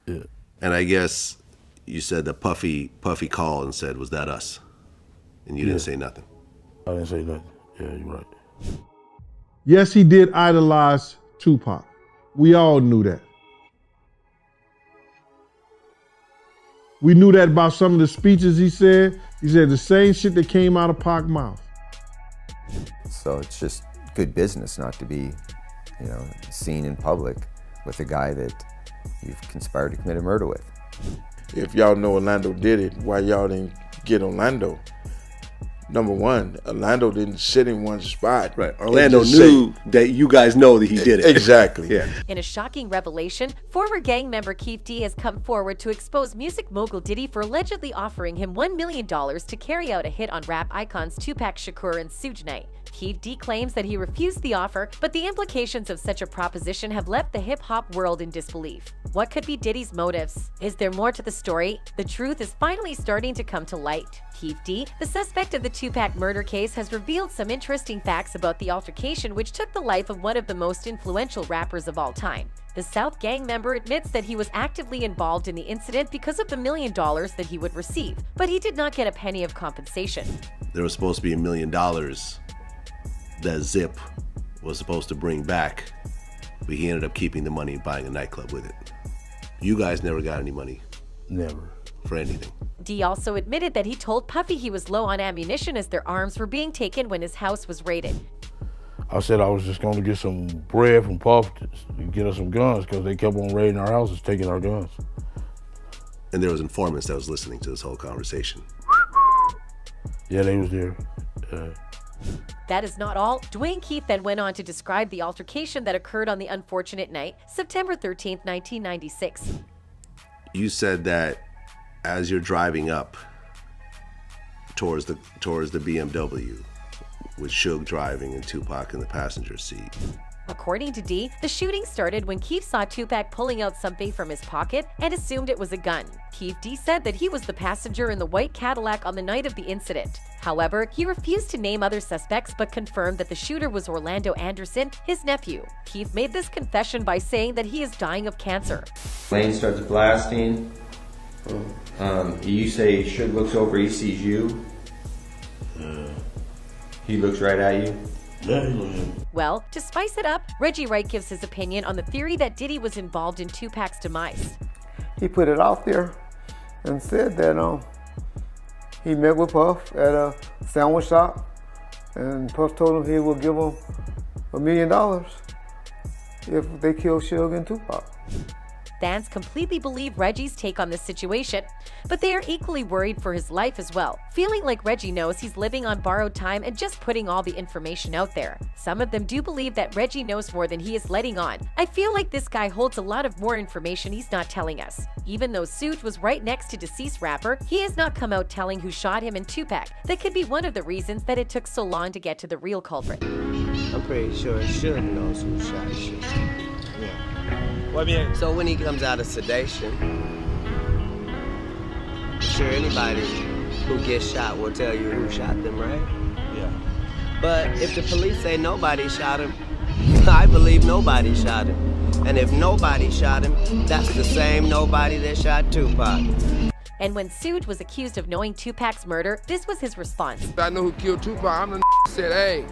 Yeah. And I guess you said that Puffy called and said, "Was that us?" And you didn't say nothing. I didn't say nothing. Yeah, you're right. Yes, he did idolize Tupac. We all knew that. We knew that about some of the speeches he said. He said the same shit that came out of Pac's mouth. So it's just good business not to be, seen in public with a guy that you've conspired to commit a murder with. If y'all know Orlando did it, why y'all didn't get Orlando? Number one, Orlando didn't sit in one spot. Right. Orlando knew that you guys know that he did it. Exactly. Yeah. In a shocking revelation, former gang member Keffe has come forward to expose music mogul Diddy for allegedly offering him $1 million to carry out a hit on rap icons Tupac Shakur and Suge Knight. Keffe claims that he refused the offer, but the implications of such a proposition have left the hip-hop world in disbelief. What could be Diddy's motives? Is there more to the story? The truth is finally starting to come to light. Keffe, the suspect of the Tupac murder case, has revealed some interesting facts about the altercation which took the life of one of the most influential rappers of all time. The South gang member admits that he was actively involved in the incident because of the $1 million that he would receive, but he did not get a penny of compensation. There was supposed to be $1 million that Zip was supposed to bring back, but he ended up keeping the money and buying a nightclub with it. You guys never got any money. Never. For anything. D also admitted that he told Puffy he was low on ammunition as their arms were being taken when his house was raided. I said I was just going to get some bread from Puff to get us some guns because they kept on raiding our houses, taking our guns. And there was informants that was listening to this whole conversation. Yeah, they was there. That is not all. Dwayne Keith then went on to describe the altercation that occurred on the unfortunate night, September 13, 1996. You said that as you're driving up towards the BMW, with Suge driving and Tupac in the passenger seat. According to D, the shooting started when Keith saw Tupac pulling out something from his pocket and assumed it was a gun. Keith D said that he was the passenger in the white Cadillac on the night of the incident. However, he refused to name other suspects but confirmed that the shooter was Orlando Anderson, his nephew. Keith made this confession by saying that he is dying of cancer. Lane starts blasting. You say Suge looks over, he sees you. He looks right at you. Well, to spice it up, Reggie Wright gives his opinion on the theory that Diddy was involved in Tupac's demise. He put it out there and said that he met with Puff at a sandwich shop, and Puff told him he would give him $1 million if they killed Suge and Tupac. Fans completely believe Reggie's take on this situation, but they are equally worried for his life as well, feeling like Reggie knows he's living on borrowed time and just putting all the information out there. Some of them do believe that Reggie knows more than he is letting on. I feel like this guy holds a lot of more information he's not telling us. Even though Suge was right next to deceased rapper, he has not come out telling who shot him and Tupac. That could be one of the reasons that it took so long to get to the real culprit. I'm pretty sure Suge knows who shot Suge. Yeah. So when he comes out of sedation, I'm sure anybody who gets shot will tell you who shot them, right? Yeah. But if the police say nobody shot him, I believe nobody shot him. And if nobody shot him, that's the same nobody that shot Tupac. And when Suge was accused of knowing Tupac's murder, this was his response. I know who killed Tupac. I'm the said, hey,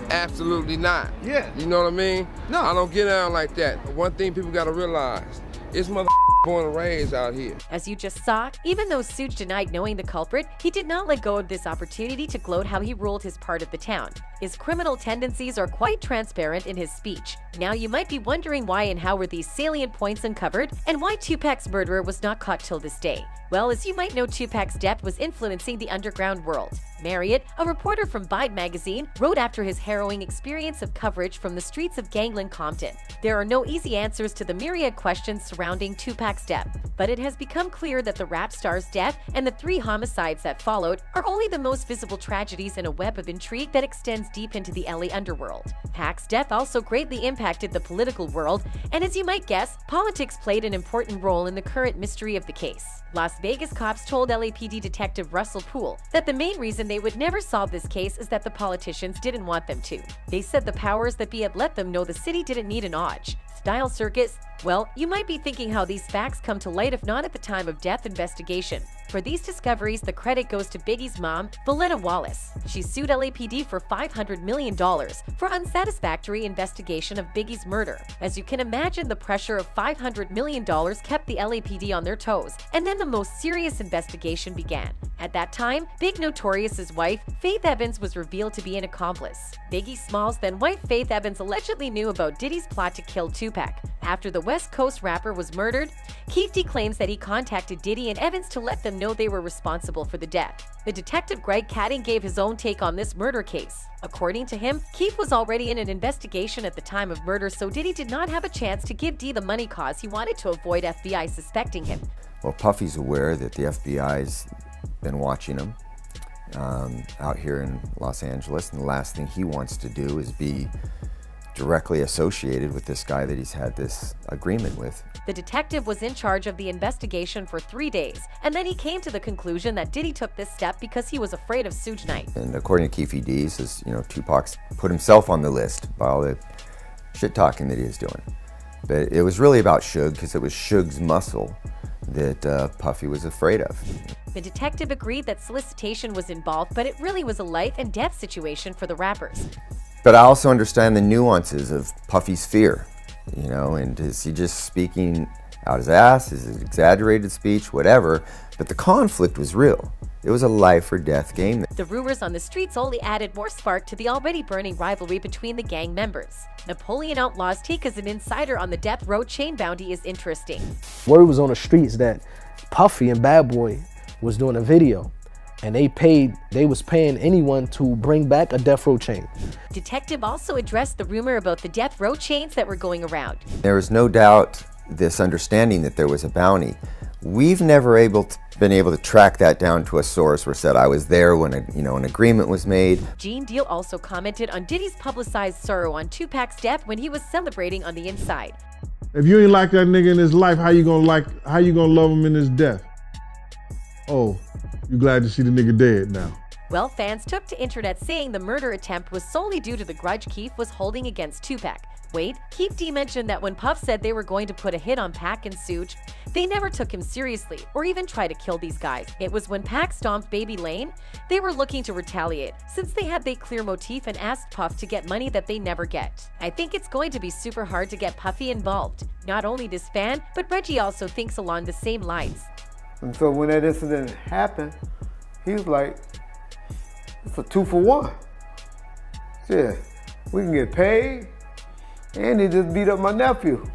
absolutely not. Yeah. You know what I mean? No. I don't get down like that. One thing people gotta realize, it's born and raised out here. As you just saw, even though Suge denied knowing the culprit, he did not let go of this opportunity to gloat how he ruled his part of the town. His criminal tendencies are quite transparent in his speech. Now you might be wondering why and how were these salient points uncovered, and why Tupac's murderer was not caught till this day. Well, as you might know, Tupac's death was influencing the underground world. Marriott, a reporter from Bide magazine, wrote after his harrowing experience of coverage from the streets of Gangland, Compton. There are no easy answers to the myriad questions surrounding Tupac's death, but it has become clear that the rap star's death and the 3 homicides that followed are only the most visible tragedies in a web of intrigue that extends deep into the LA underworld. Pac's death also greatly impacted the political world, and as you might guess, politics played an important role in the current mystery of the case. Las Vegas cops told LAPD detective Russell Poole that the main reason they would never solve this case is that the politicians didn't want them to. They said the powers that be had let them know the city didn't need an odds. death-style circus? Well, you might be thinking how these facts come to light if not at the time of death investigation. For these discoveries, the credit goes to Biggie's mom, Voletta Wallace. She sued LAPD for $500 million for unsatisfactory investigation of Biggie's murder. As you can imagine, the pressure of $500 million kept the LAPD on their toes, and then the most serious investigation began. At that time, Big Notorious's wife, Faith Evans, was revealed to be an accomplice. Biggie Smalls' then-wife Faith Evans allegedly knew about Diddy's plot to kill Tupac. After the West Coast rapper was murdered, Keffe claims that he contacted Diddy and Evans to let them know they were responsible for the death. The detective Greg Kading gave his own take on this murder case. According to him, Keffe was already in an investigation at the time of murder, so Diddy did not have a chance to give D the money cause he wanted to avoid FBI suspecting him. Well, Puffy's aware that the FBI's been watching him out here in Los Angeles, and the last thing he wants to do is be directly associated with this guy that he's had this agreement with. The detective was in charge of the investigation for 3 days, and then he came to the conclusion that Diddy took this step because he was afraid of Suge Knight. And according to Keffe D, he says, Tupac's put himself on the list by all the shit talking that he was doing. But it was really about Suge, because it was Suge's muscle that Puffy was afraid of. The detective agreed that solicitation was involved, but it really was a life and death situation for the rappers. But I also understand the nuances of Puffy's fear, and is he just speaking out his ass? Is it exaggerated speech? Whatever. But the conflict was real. It was a life or death game. The rumors on the streets only added more spark to the already burning rivalry between the gang members. Napoleon Outlaw's take as an insider on the death row chain bounty is interesting. Word was on the streets that Puffy and Bad Boy was doing a video, and they was paying anyone to bring back a death row chain. Detective also addressed the rumor about the death row chains that were going around. There was no doubt this understanding that there was a bounty. We've never been able to track that down to a source where said I was there when an agreement was made. Gene Deal also commented on Diddy's publicized sorrow on Tupac's death when he was celebrating on the inside. If you ain't like that nigga in his life, how you gonna love him in his death? Oh, you glad to see the nigga dead now. Well, fans took to internet saying the murder attempt was solely due to the grudge Keffe was holding against Tupac. Wait, Keffe D mentioned that when Puff said they were going to put a hit on Pac and Suge, they never took him seriously or even tried to kill these guys. It was when Pac stomped Baby Lane, they were looking to retaliate, since they had the clear motif and asked Puff to get money that they never get. I think it's going to be super hard to get Puffy involved. Not only this fan, but Reggie also thinks along the same lines. And so when that incident happened, he was like, it's a 2-for-1. Yeah, we can get paid, and he just beat up my nephew.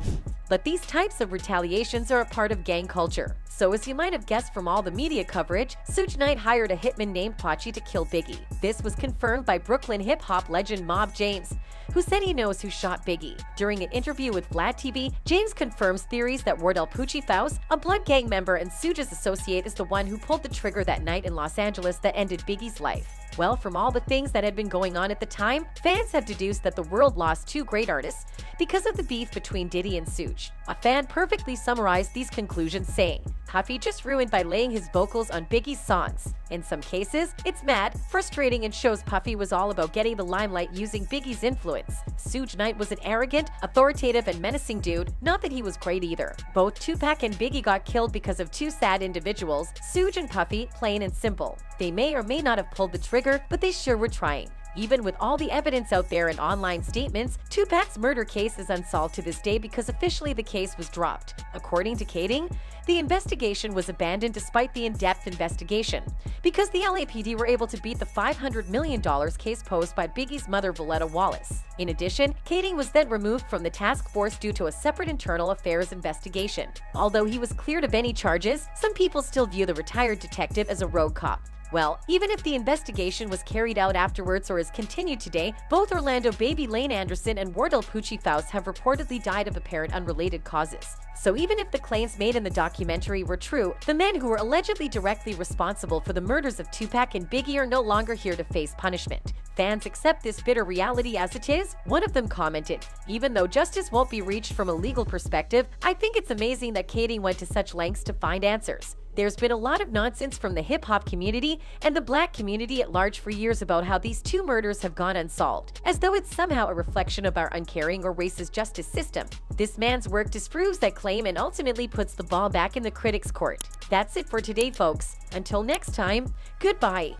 But these types of retaliations are a part of gang culture. So as you might have guessed from all the media coverage, Suge Knight hired a hitman named Pachi to kill Biggie. This was confirmed by Brooklyn hip-hop legend Mob James, who said he knows who shot Biggie. During an interview with Vlad TV, James confirms theories that Wardell Poochie Faust, a Blood Gang member and Suge's associate, is the one who pulled the trigger that night in Los Angeles that ended Biggie's life. Well, from all the things that had been going on at the time, fans have deduced that the world lost two great artists because of the beef between Diddy and Suge. A fan perfectly summarized these conclusions saying, Puffy just ruined by laying his vocals on Biggie's songs. In some cases, it's mad, frustrating, and shows Puffy was all about getting the limelight using Biggie's influence. Suge Knight was an arrogant, authoritative, and menacing dude, not that he was great either. Both Tupac and Biggie got killed because of two sad individuals, Suge and Puffy, plain and simple. They may or may not have pulled the trigger, but they sure were trying. Even with all the evidence out there and online statements, Tupac's murder case is unsolved to this day because officially the case was dropped. According to Kading, the investigation was abandoned despite the in-depth investigation, because the LAPD were able to beat the $500 million case posed by Biggie's mother, Voletta Wallace. In addition, Kading was then removed from the task force due to a separate internal affairs investigation. Although he was cleared of any charges, some people still view the retired detective as a rogue cop. Well, even if the investigation was carried out afterwards or is continued today, both Orlando Baby Lane Anderson and Wardell Poochie Faust have reportedly died of apparent unrelated causes. So even if the claims made in the documentary were true, the men who were allegedly directly responsible for the murders of Tupac and Biggie are no longer here to face punishment. Fans accept this bitter reality as it is. One of them commented, "Even though justice won't be reached from a legal perspective, I think it's amazing that Katie went to such lengths to find answers." There's been a lot of nonsense from the hip-hop community and the black community at large for years about how these two murders have gone unsolved, as though it's somehow a reflection of our uncaring or racist justice system. This man's work disproves that claim and ultimately puts the ball back in the critics' court. That's it for today, folks. Until next time, goodbye.